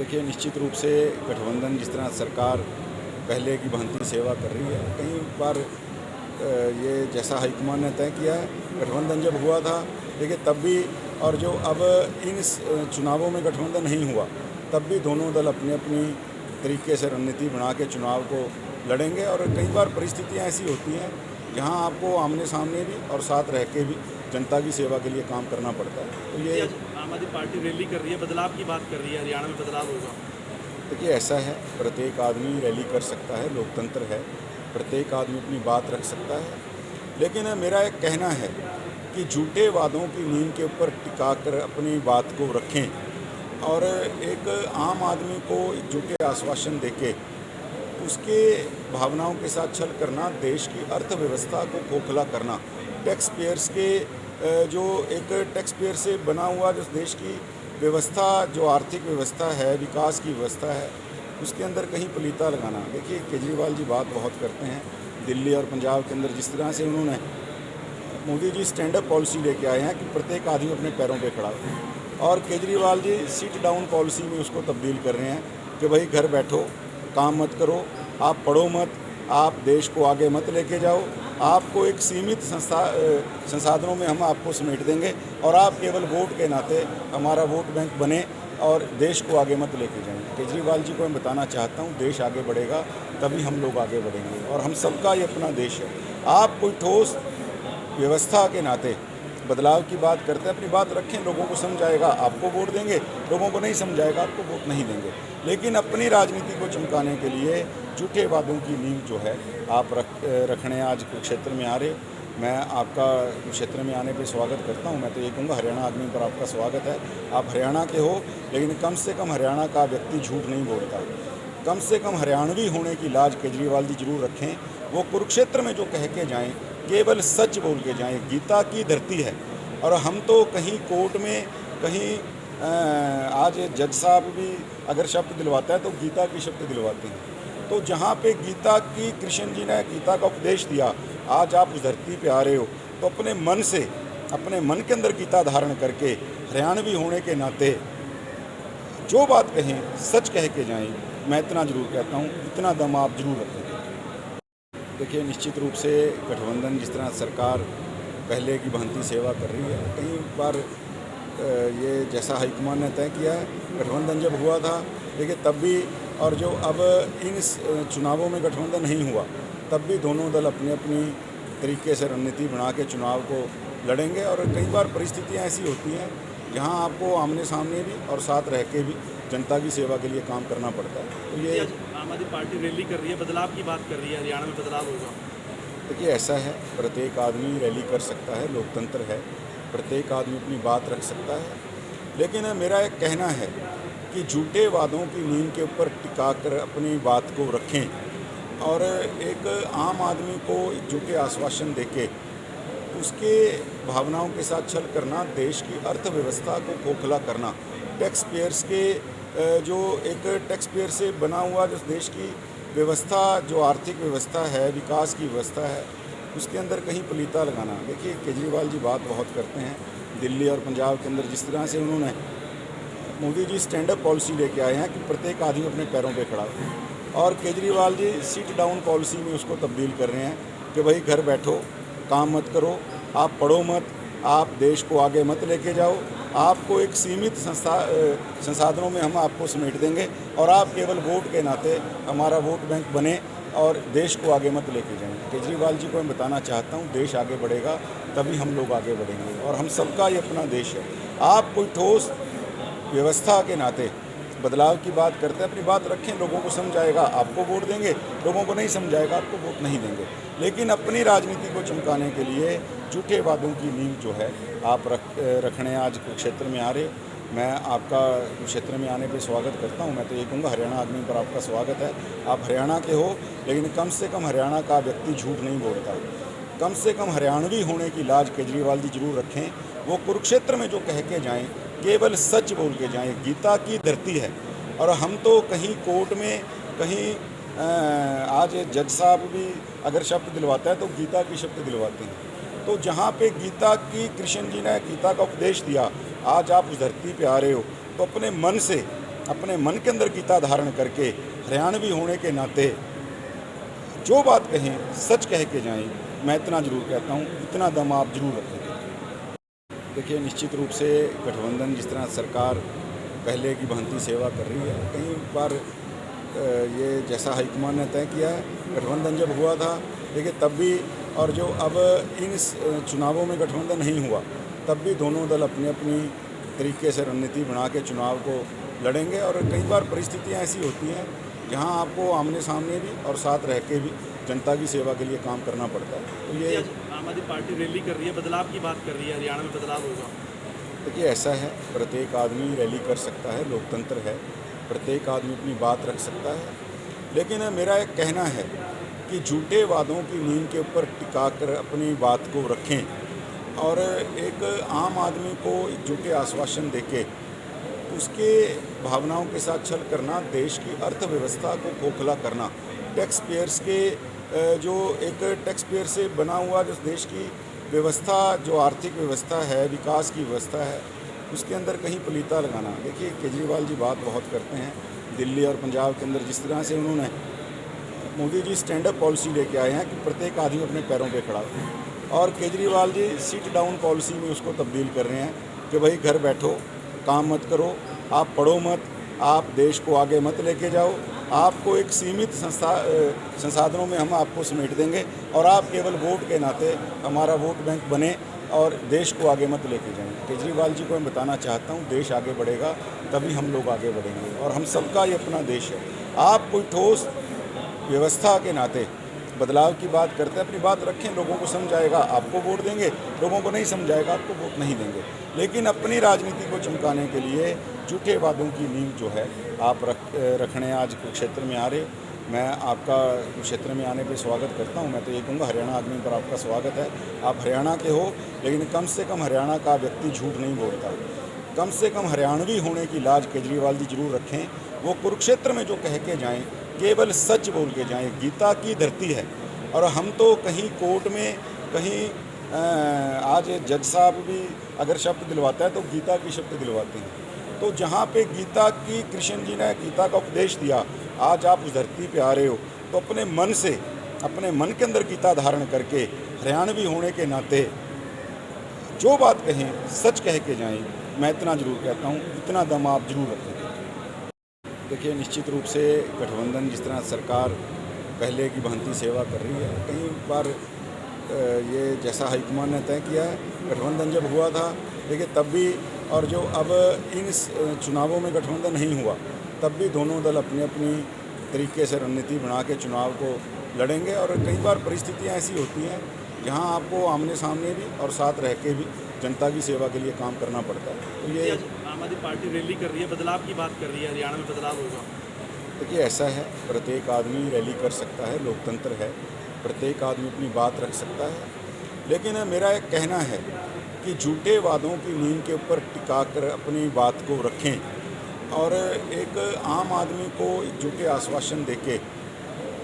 देखिए, निश्चित रूप से गठबंधन जिस तरह सरकार पहले की भांति सेवा कर रही है, कई बार ये जैसा हाईकमान ने तय किया है, गठबंधन जब हुआ था देखिए तब भी, और जो अब इन चुनावों में गठबंधन नहीं हुआ तब भी दोनों दल अपनी अपनी तरीके से रणनीति बना के चुनाव को लड़ेंगे। और कई बार परिस्थितियाँ ऐसी होती हैं जहां आपको आमने सामने भी और साथ रह के भी जनता की सेवा के लिए काम करना पड़ता है। तो ये आम आदमी पार्टी रैली कर रही है, बदलाव की बात कर रही है, हरियाणा में बदलाव होगा। देखिए, ऐसा है, प्रत्येक आदमी रैली कर सकता है, लोकतंत्र है, प्रत्येक आदमी अपनी बात रख सकता है। लेकिन मेरा एक कहना है कि झूठे वादों की नींव के ऊपर टिका कर अपनी बात को रखें और एक आम आदमी को झूठे आश्वासन देके उसके भावनाओं के साथ छल करना, देश की अर्थव्यवस्था को खोखला करना, टैक्स पेयर्स के जो एक टैक्स पेयर से बना हुआ जो देश की व्यवस्था, जो आर्थिक व्यवस्था है, विकास की व्यवस्था है, उसके अंदर कहीं पलीता लगाना। देखिए, केजरीवाल जी बात बहुत करते हैं, दिल्ली और पंजाब के अंदर जिस तरह से उन्होंने Modi G stand up policy लेके आए हैं कि प्रत्येक आदमी अपने पैरों पे खड़ा हो, और Kejriwal ji sit down policy में उसको तब्दील कर रहे हैं कि भाई घर बैठो, काम मत करो, आप पढ़ो मत, आप देश को आगे मत लेके जाओ, आपको एक सीमित संसाधनों में हम आपको समेट देंगे और आप केवल वोट के नाते हमारा वोट बैंक बने और देश को आगे मत लेके जाएं। केजरीवाल जी को मैं बताना चाहता हूं, देश आगे बढ़ेगा तभी हम लोग आगे बढ़ेंगे और हम सबका ये अपना देश है। आप कोई ठोस व्यवस्था के नाते बदलाव की बात करते हैं, अपनी बात रखें, लोगों को समझाएगा आपको वोट देंगे, लोगों को नहीं समझाएगा आपको वोट नहीं देंगे। लेकिन अपनी राजनीति को चमकाने के लिए झूठे वादों की नींव जो है आप रखने आज कुरुक्षेत्र में आ रहे। मैं आपका कुरुक्षेत्र में आने पे स्वागत करता हूं। मैं तो ये कहूँगा, हरियाणा आदमी पर आपका स्वागत है। आप हरियाणा के हो, लेकिन कम से कम हरियाणा का व्यक्ति झूठ नहीं बोलता। कम से कम हरियाणवी होने की लाज केजरीवाल जी जरूर रखें। वो कुरुक्षेत्र में जो कह के जाएँ, केवल सच बोल के जाएं। गीता की धरती है और हम तो कहीं कोर्ट में, कहीं आज जज साहब भी अगर शब्द दिलवाता है तो गीता की शब्द दिलवाते हैं। तो जहाँ पे गीता की, कृष्ण जी ने गीता का उपदेश दिया, आज आप उस धरती पे आ रहे हो, तो अपने मन से, अपने मन के अंदर गीता धारण करके हरियाणवी होने के नाते जो बात कहें सच कह के जाएं। मैं इतना जरूर कहता हूँ, इतना दम आप जरूर रखें। देखिए, निश्चित रूप से गठबंधन जिस तरह सरकार पहले की भांति सेवा कर रही है, कई बार ये जैसा हाईकमान ने तय किया है, गठबंधन जब हुआ था देखिए तब भी, और जो अब इन चुनावों में गठबंधन नहीं हुआ तब भी दोनों दल अपनी अपनी तरीके से रणनीति बना के चुनाव को लड़ेंगे। और कई बार परिस्थितियाँ ऐसी होती हैं जहां आपको आमने सामने भी और साथ रह के भी जनता की सेवा के लिए काम करना पड़ता है। तो ये आम आदमी पार्टी रैली कर रही है, बदलाव की बात कर रही है, हरियाणा में बदलाव होगा। देखिए, ऐसा है, प्रत्येक आदमी रैली कर सकता है, लोकतंत्र है, प्रत्येक आदमी अपनी बात रख सकता है। लेकिन मेरा एक कहना है कि झूठे वादों की नींव के ऊपर टिका कर अपनी बात को रखें और एक आम आदमी को झूठे आश्वासन देके उसके भावनाओं के साथ छल करना, देश की अर्थव्यवस्था को खोखला करना, टैक्स पेयर्स के जो एक टैक्स पेयर से बना हुआ जो देश की व्यवस्था, जो आर्थिक व्यवस्था है, विकास की व्यवस्था है, उसके अंदर कहीं पलीता लगाना। देखिए, केजरीवाल जी बात बहुत करते हैं, दिल्ली और पंजाब के अंदर जिस तरह से उन्होंने Modi G stand up policy लेके आए हैं कि प्रत्येक आदमी अपने पैरों पे खड़ा हो, और Kejriwal ji sit down policy में उसको तब्दील कर रहे हैं कि भाई घर बैठो, काम मत करो, आप पढ़ो मत, आप देश को आगे मत लेके जाओ, आपको एक सीमित संसाधनों में हम आपको समेट देंगे और आप केवल वोट के नाते हमारा वोट बैंक बने और देश को आगे मत लेके जाएं। केजरीवाल जी को मैं बताना चाहता हूं, देश आगे बढ़ेगा तभी हम लोग आगे बढ़ेंगे और हम सबका ये अपना देश है। आप कोई ठोस व्यवस्था के नाते बदलाव की बात करते हैं, अपनी बात रखें, लोगों को समझाएगा आपको वोट देंगे, लोगों को नहीं समझाएगा आपको वोट नहीं देंगे। लेकिन अपनी राजनीति को चमकाने के लिए झूठे वादों की नींव जो है आप रखने आज कुरुक्षेत्र में आ रहे। मैं आपका कुरुक्षेत्र में आने पे स्वागत करता हूं। मैं तो ये कहूँगा, हरियाणा आदमी पर आपका स्वागत है। आप हरियाणा के हो, लेकिन कम से कम हरियाणा का व्यक्ति झूठ नहीं बोलता। कम से कम हरियाणवी होने की लाज केजरीवाल जी जरूर रखें। वो कुरुक्षेत्र में जो कह के जाएँ, केवल सच बोल के जाएं। गीता की धरती है और हम तो कहीं कोर्ट में, कहीं आज जज साहब भी अगर शब्द दिलवाता है तो गीता की शब्द दिलवाते हैं। तो जहाँ पे गीता की, कृष्ण जी ने गीता का उपदेश दिया, आज आप उस धरती पे आ रहे हो, तो अपने मन से, अपने मन के अंदर गीता धारण करके हरियाणवी होने के नाते जो बात कहें सच कह के जाएं। मैं इतना जरूर कहता हूँ, इतना दम आप जरूर रखेंगे। देखिए, निश्चित रूप से गठबंधन जिस तरह सरकार पहले की भांति सेवा कर रही है, कई बार ये जैसा हाईकमान ने तय किया है, गठबंधन जब हुआ था देखिए तब भी, और जो अब इन चुनावों में गठबंधन नहीं हुआ तब भी दोनों दल अपनी अपनी तरीके से रणनीति बना के चुनाव को लड़ेंगे। और कई बार परिस्थितियाँ ऐसी होती हैं जहां आपको आमने सामने भी और साथ रह के भी जनता की सेवा के लिए काम करना पड़ता है। तो ये आम आदमी पार्टी रैली कर रही है, बदलाव की बात कर रही है, हरियाणा में बदलाव होगा। देखिए, ऐसा है, प्रत्येक आदमी रैली कर सकता है, लोकतंत्र है, प्रत्येक आदमी अपनी बात रख सकता है। लेकिन मेरा एक कहना है कि झूठे वादों की नींद के ऊपर टिका कर अपनी बात को रखें और एक आम आदमी को एक झूठे आश्वासन देके उसके भावनाओं के साथ छल करना, देश की अर्थव्यवस्था को खोखला करना, टैक्स पेयर्स के जो एक टैक्स पेयर से बना हुआ जो देश की व्यवस्था, जो आर्थिक व्यवस्था है, विकास की व्यवस्था है, उसके अंदर कहीं पलीता लगाना। देखिए, केजरीवाल जी बात बहुत करते हैं, दिल्ली और पंजाब के अंदर जिस तरह से उन्होंने Modi G stand up policy लेके आए हैं कि प्रत्येक आदमी अपने पैरों पे खड़ा हो, और Kejriwal ji sit down policy में उसको तब्दील कर रहे हैं कि भाई घर बैठो, काम मत करो, आप पढ़ो मत, आप देश को आगे मत लेके जाओ, आपको एक सीमित संसाधनों में हम आपको समेट देंगे और आप केवल वोट के नाते हमारा वोट बैंक बने और देश को आगे मत लेके जाएं। केजरीवाल जी को मैं बताना चाहता हूं, देश आगे बढ़ेगा तभी हम लोग आगे बढ़ेंगे और हम सबका ये अपना देश है। आप कोई ठोस व्यवस्था के नाते बदलाव की बात करते हैं, अपनी बात रखें, लोगों को समझाएगा आपको वोट देंगे, लोगों को नहीं समझाएगा आपको वोट नहीं देंगे। लेकिन अपनी राजनीति को चमकाने के लिए झूठे वादों की नींव जो है आप रखने आज कुरुक्षेत्र में आ रहे। मैं आपका कुरुक्षेत्र में आने पे स्वागत करता हूं। मैं तो ये कहूँगा, हरियाणा आदमी पर आपका स्वागत है। आप हरियाणा के हो, लेकिन कम से कम हरियाणा का व्यक्ति झूठ नहीं बोलता। कम से कम हरियाणवी होने की लाज केजरीवाल जी जरूर रखें। वो कुरुक्षेत्र में जो कह के जाएँ, केवल सच बोल के जाएं। गीता की धरती है और हम तो कहीं कोर्ट में, कहीं आज जज साहब भी अगर शब्द दिलवाता है तो गीता की शब्द दिलवाते हैं। तो जहाँ पे गीता की, कृष्ण जी ने गीता का उपदेश दिया, आज आप उस धरती पे आ रहे हो, तो अपने मन से, अपने मन के अंदर गीता धारण करके हरियाणवी होने के नाते जो बात कहें सच कह के जाएं। मैं इतना जरूर कहता हूँ, इतना दम आप जरूर रखेंगे। देखिए, निश्चित रूप से गठबंधन जिस तरह सरकार पहले की भांति सेवा कर रही है, कई बार ये जैसा हाईकमान ने तय किया है, गठबंधन जब हुआ था देखिए तब भी, और जो अब इन चुनावों में गठबंधन नहीं हुआ तब भी दोनों दल अपनी अपनी तरीके से रणनीति बना के चुनाव को लड़ेंगे। और कई बार परिस्थितियाँ ऐसी होती हैं जहां आपको आमने सामने भी और साथ रह के भी जनता की सेवा के लिए काम करना पड़ता है। तो ये आम आदमी पार्टी रैली कर रही है, बदलाव की बात कर रही है, हरियाणा में बदलाव होगा। देखिए, ऐसा है, प्रत्येक आदमी रैली कर सकता है, लोकतंत्र है, प्रत्येक आदमी अपनी बात रख सकता है। लेकिन मेरा एक कहना है कि झूठे वादों की नींद के ऊपर टिका कर अपनी बात को रखें और एक आम आदमी को एक झूठे आश्वासन देके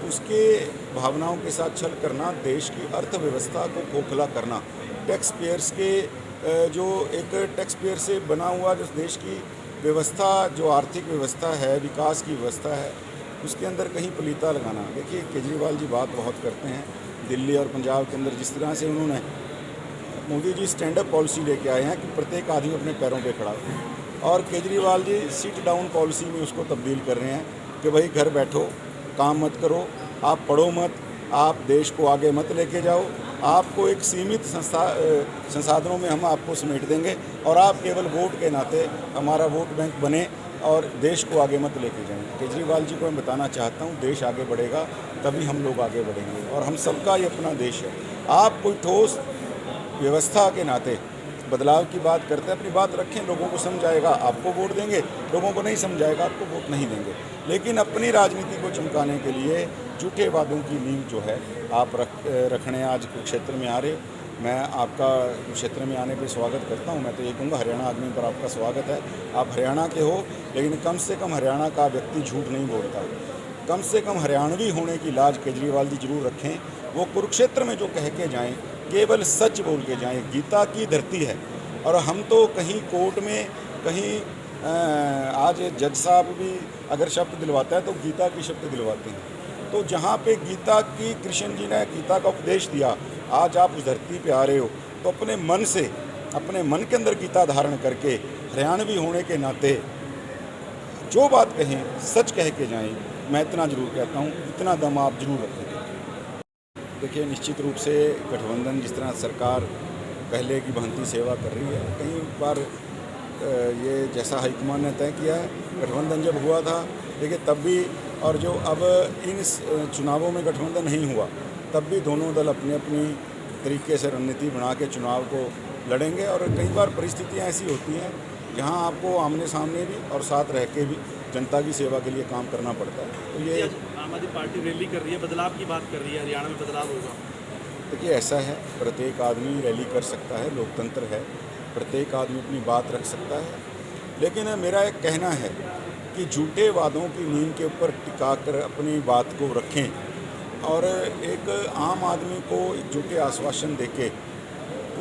उसके भावनाओं के साथ छल करना, देश की अर्थव्यवस्था को खोखला करना, टैक्स पेयर्स के जो एक टैक्स पेयर से बना हुआ जो देश की व्यवस्था, जो आर्थिक व्यवस्था है, विकास की व्यवस्था है, उसके अंदर कहीं पलीता लगाना। देखिए, केजरीवाल जी बात बहुत करते हैं, दिल्ली और पंजाब के अंदर जिस तरह से उन्होंने Modi G stand up policy लेके आए हैं कि प्रत्येक आदमी अपने पैरों पे खड़ा हो, और Kejriwal ji sit down policy में उसको तब्दील कर रहे हैं कि भाई घर बैठो, काम मत करो, आप पढ़ो मत, आप देश को आगे मत लेके जाओ, आपको एक सीमित संसाधनों में हम आपको समेट देंगे और आप केवल वोट के नाते हमारा वोट बैंक बने और देश को आगे मत लेके जाएं। केजरीवाल जी को मैं बताना चाहता हूं, देश आगे बढ़ेगा तभी हम लोग आगे बढ़ेंगे और हम सबका ये अपना देश है। आप कोई ठोस व्यवस्था के नाते बदलाव की बात करते हैं, अपनी बात रखें, लोगों को समझाएगा आपको वोट देंगे, लोगों को नहीं समझाएगा आपको वोट नहीं देंगे। लेकिन अपनी राजनीति को चमकाने के लिए झूठे वादों की नींव जो है आप रखने आज कुरुक्षेत्र में आ रहे। मैं आपका कुरुक्षेत्र में आने पे स्वागत करता हूं। मैं तो ये कहूँगा, हरियाणा आदमी पर आपका स्वागत है। आप हरियाणा के हो, लेकिन कम से कम हरियाणा का व्यक्ति झूठ नहीं बोलता। कम से कम हरियाणवी होने की लाज केजरीवाल जी जरूर रखें। वो कुरुक्षेत्र में जो कह के जाएँ, केवल सच बोल के जाएं। गीता की धरती है और हम तो कहीं कोर्ट में, कहीं आज जज साहब भी अगर शब्द दिलवाता है तो गीता की शब्द दिलवाते हैं। तो जहाँ पे गीता की कृष्ण जी ने गीता का उपदेश दिया, आज आप उस धरती पे आ रहे हो तो अपने मन से, अपने मन के अंदर गीता धारण करके हरियाणवी होने के नाते जो बात कहें सच कह के जाएं। मैं इतना जरूर कहता हूँ, इतना दम आप जरूर रखें। देखिए, निश्चित रूप से गठबंधन जिस तरह सरकार पहले की भांति सेवा कर रही है, कई बार ये जैसा हाईकमान ने तय किया है, गठबंधन जब हुआ था देखिए तब भी, और जो अब इन चुनावों में गठबंधन नहीं हुआ तब भी दोनों दल अपनी अपनी तरीके से रणनीति बना के चुनाव को लड़ेंगे। और कई बार परिस्थितियाँ ऐसी होती हैं जहाँ आपको आमने सामने भी और साथ रह के भी जनता की सेवा के लिए काम करना पड़ता है। तो ये आम आदमी पार्टी रैली कर रही है, बदलाव की बात कर रही है, हरियाणा में बदलाव होगा। देखिए, ऐसा है, प्रत्येक आदमी रैली कर सकता है, लोकतंत्र है, प्रत्येक आदमी अपनी बात रख सकता है। लेकिन मेरा एक कहना है कि झूठे वादों की नींद के ऊपर टिका कर अपनी बात को रखें और एक आम आदमी को एक झूठे आश्वासन देके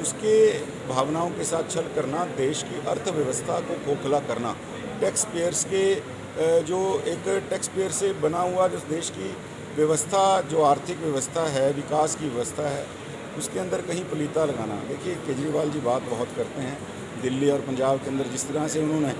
उसके भावनाओं के साथ छल करना, देश की अर्थव्यवस्था को खोखला करना, टैक्स पेयर्स के जो एक टैक्स पेयर से बना हुआ जो देश की व्यवस्था, जो आर्थिक व्यवस्था है, विकास की व्यवस्था है, उसके अंदर कहीं पलीता लगाना। देखिए, केजरीवाल जी बात बहुत करते हैं दिल्ली और पंजाब के अंदर, जिस तरह से उन्होंने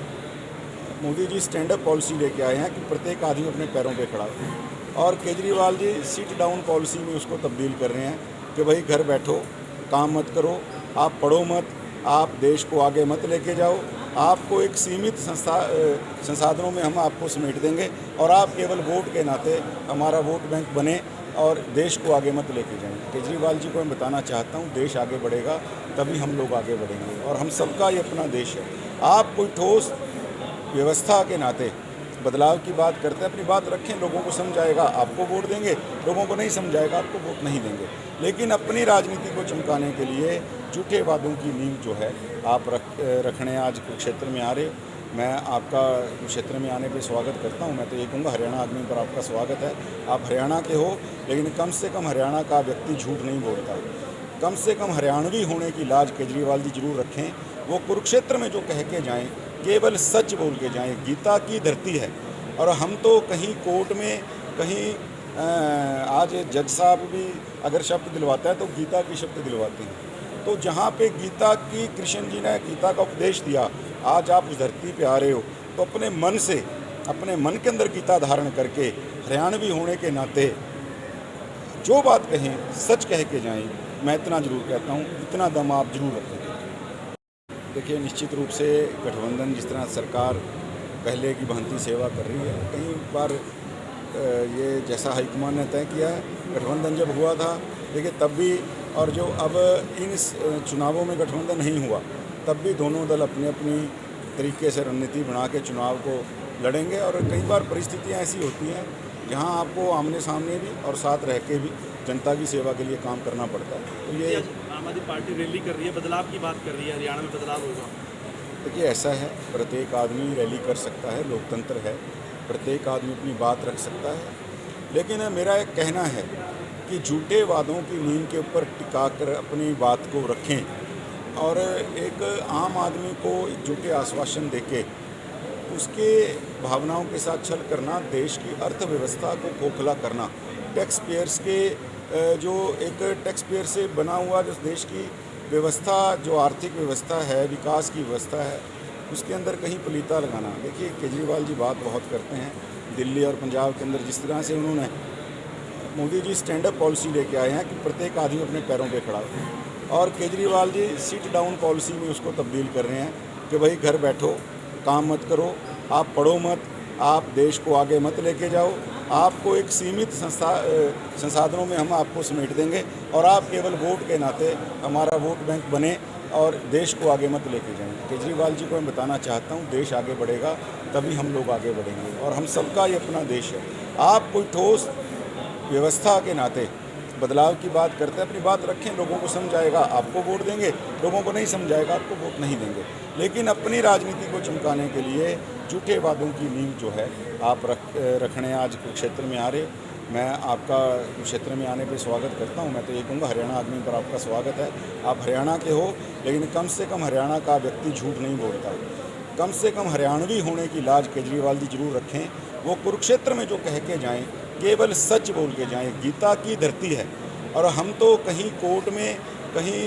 Modi G stand up policy लेके आए हैं कि प्रत्येक आदमी अपने पैरों पे खड़ा हो, और Kejriwal ji sit down policy में उसको तब्दील कर रहे हैं कि भाई घर बैठो, काम मत करो, आप पढ़ो मत, आप देश को आगे मत लेके जाओ, आपको एक सीमित संसाधनों में हम आपको समेट देंगे और आप केवल वोट के नाते हमारा वोट बैंक बने और देश को आगे मत लेके जाएं। केजरीवाल जी को मैं बताना चाहता हूं, देश आगे बढ़ेगा तभी हम लोग आगे बढ़ेंगे और हम सबका ये अपना देश है। आप कोई ठोस व्यवस्था के नाते बदलाव की बात करते हैं, अपनी बात रखें, लोगों को समझाएगा आपको वोट देंगे, लोगों को नहीं समझाएगा आपको वोट नहीं देंगे। लेकिन अपनी राजनीति को चमकाने के लिए झूठे वादों की नींव जो है आप रखने आज कुरुक्षेत्र में आ रहे हो। मैं आपका कुरुक्षेत्र में आने पे स्वागत करता हूं। मैं तो ये कहूँगा, हरियाणा आदमी पर आपका स्वागत है। आप हरियाणा के हो, लेकिन कम से कम हरियाणा का व्यक्ति झूठ नहीं बोलता। कम से कम हरियाणवी होने की लाज केजरीवाल जी जरूर रखें। वो कुरुक्षेत्र में जो कह के जाएँ केवल सच बोल के जाएं। गीता की धरती है और हम तो कहीं कोर्ट में, कहीं आज जज साहब भी अगर शब्द दिलवाता है तो गीता की शब्द दिलवाते हैं। तो जहाँ पे गीता की कृष्ण जी ने गीता का उपदेश दिया, आज आप उस धरती पे आ रहे हो तो अपने मन से, अपने मन के अंदर गीता धारण करके हरियाणवी होने के नाते जो बात कहें सच कह के जाएं। मैं इतना जरूर कहता हूँ, इतना दम आप जरूर रखें। देखिए, निश्चित रूप से गठबंधन जिस तरह सरकार पहले की भांति सेवा कर रही है, कई बार ये जैसा हाईकमान ने तय किया है, गठबंधन जब हुआ था देखिए तब भी, और जो अब इन चुनावों में गठबंधन नहीं हुआ तब भी दोनों दल अपनी अपनी तरीके से रणनीति बना के चुनाव को लड़ेंगे। और कई बार परिस्थितियाँ ऐसी होती हैं जहाँ आपको आमने सामने भी और साथ रह के भी जनता की सेवा के लिए काम करना पड़ता है। तो ये आम आदमी पार्टी रैली कर रही है, बदलाव की बात कर रही है, हरियाणा में बदलाव होगा। देखिए, ऐसा है, प्रत्येक आदमी रैली कर सकता है, लोकतंत्र है, प्रत्येक आदमी अपनी बात रख सकता है। लेकिन मेरा एक कहना है कि झूठे वादों की नींद के ऊपर टिका कर अपनी बात को रखें और एक आम आदमी को एक झूठे आश्वासन देके उसके भावनाओं के साथ छल करना, देश की अर्थव्यवस्था को खोखला करना, टैक्स पेयर्स के जो एक टैक्स पेयर से बना हुआ जो देश की व्यवस्था, जो आर्थिक व्यवस्था है, विकास की व्यवस्था है, उसके अंदर कहीं पलीता लगाना। देखिए, केजरीवाल जी बात बहुत करते हैं दिल्ली और पंजाब के अंदर, जिस तरह से उन्होंने Modi G stand up policy लेके आए हैं कि प्रत्येक आदमी अपने पैरों पे खड़ा हो, और Kejriwal ji sit down policy में उसको तब्दील कर रहे हैं कि भाई घर बैठो, काम मत करो, आप पढ़ो मत, आप देश को आगे मत लेके जाओ, आपको एक सीमित संसाधनों में हम आपको समेट देंगे और आप केवल वोट के नाते हमारा वोट बैंक बने और देश को आगे मत लेके जाएं। केजरीवाल जी को मैं बताना चाहता हूं, देश आगे बढ़ेगा तभी हम लोग आगे बढ़ेंगे और हम सबका ये अपना देश है। आप कोई ठोस व्यवस्था के नाते बदलाव की बात करते हैं, अपनी बात रखें, लोगों को समझाएगा आपको वोट देंगे, लोगों को नहीं समझाएगा आपको वोट नहीं देंगे। लेकिन अपनी राजनीति को चमकाने के लिए झूठे वादों की नींव जो है आप रखने आज कुरुक्षेत्र में आ रहे हो। मैं आपका कुरुक्षेत्र में आने पे स्वागत करता हूं। मैं तो ये कहूँगा, हरियाणा आदमी पर आपका स्वागत है। आप हरियाणा के हो, लेकिन कम से कम हरियाणा का व्यक्ति झूठ नहीं बोलता। कम से कम हरियाणवी होने की लाज केजरीवाल जी जरूर रखें। वो कुरुक्षेत्र में जो कह के जाएं, केवल सच बोल के जाएं। गीता की धरती है और हम तो कहीं कोर्ट में, कहीं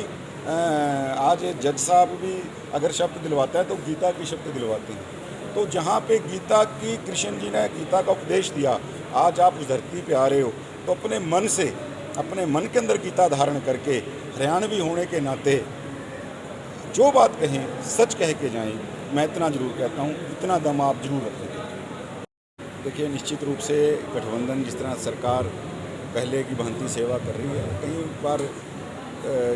आज जज साहब भी अगर शब्द दिलवाता है तो गीता की शब्द दिलवाते हैं। तो जहाँ पे गीता की, कृष्ण जी ने गीता का उपदेश दिया, आज आप उस धरती पे आ रहे हो तो अपने मन से, अपने मन के अंदर गीता धारण करके हरियाणवी होने के नाते जो बात कहें सच कह के जाएं। मैं इतना जरूर कहता हूँ, इतना दम आप जरूर रखें। देखिए, निश्चित रूप से गठबंधन, जिस तरह सरकार पहले की भांति सेवा कर रही है, कई बार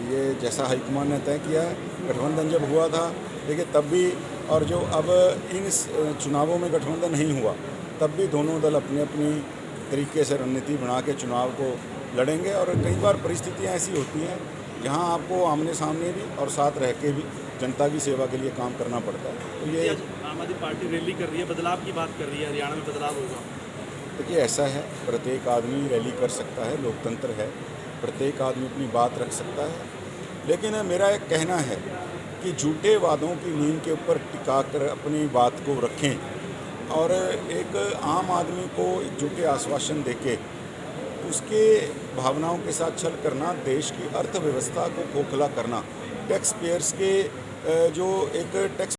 ये जैसा हाईकमान ने तय किया है, गठबंधन जब हुआ था देखिए तब भी, और जो अब इन चुनावों में गठबंधन नहीं हुआ तब भी दोनों दल अपनी अपनी तरीके से रणनीति बना के चुनाव को लड़ेंगे। और कई बार परिस्थितियाँ ऐसी होती हैं जहाँ आपको आमने सामने भी और साथ रह के भी जनता की सेवा के लिए काम करना पड़ता है। तो ये आम आदमी पार्टी रैली कर रही है, बदलाव की बात कर रही है, हरियाणा में बदलाव होगा। देखिए, ऐसा है, प्रत्येक आदमी रैली कर सकता है, लोकतंत्र है, प्रत्येक आदमी अपनी बात रख सकता है। लेकिन मेरा एक कहना है कि झूठे वादों की नींद के ऊपर टिका कर अपनी बात को रखें और एक आम आदमी को एक झूठे आश्वासन देके उसके भावनाओं के साथ छल करना, देश की अर्थव्यवस्था को खोखला करना, टैक्स पेयर्स के जो एक टैक्स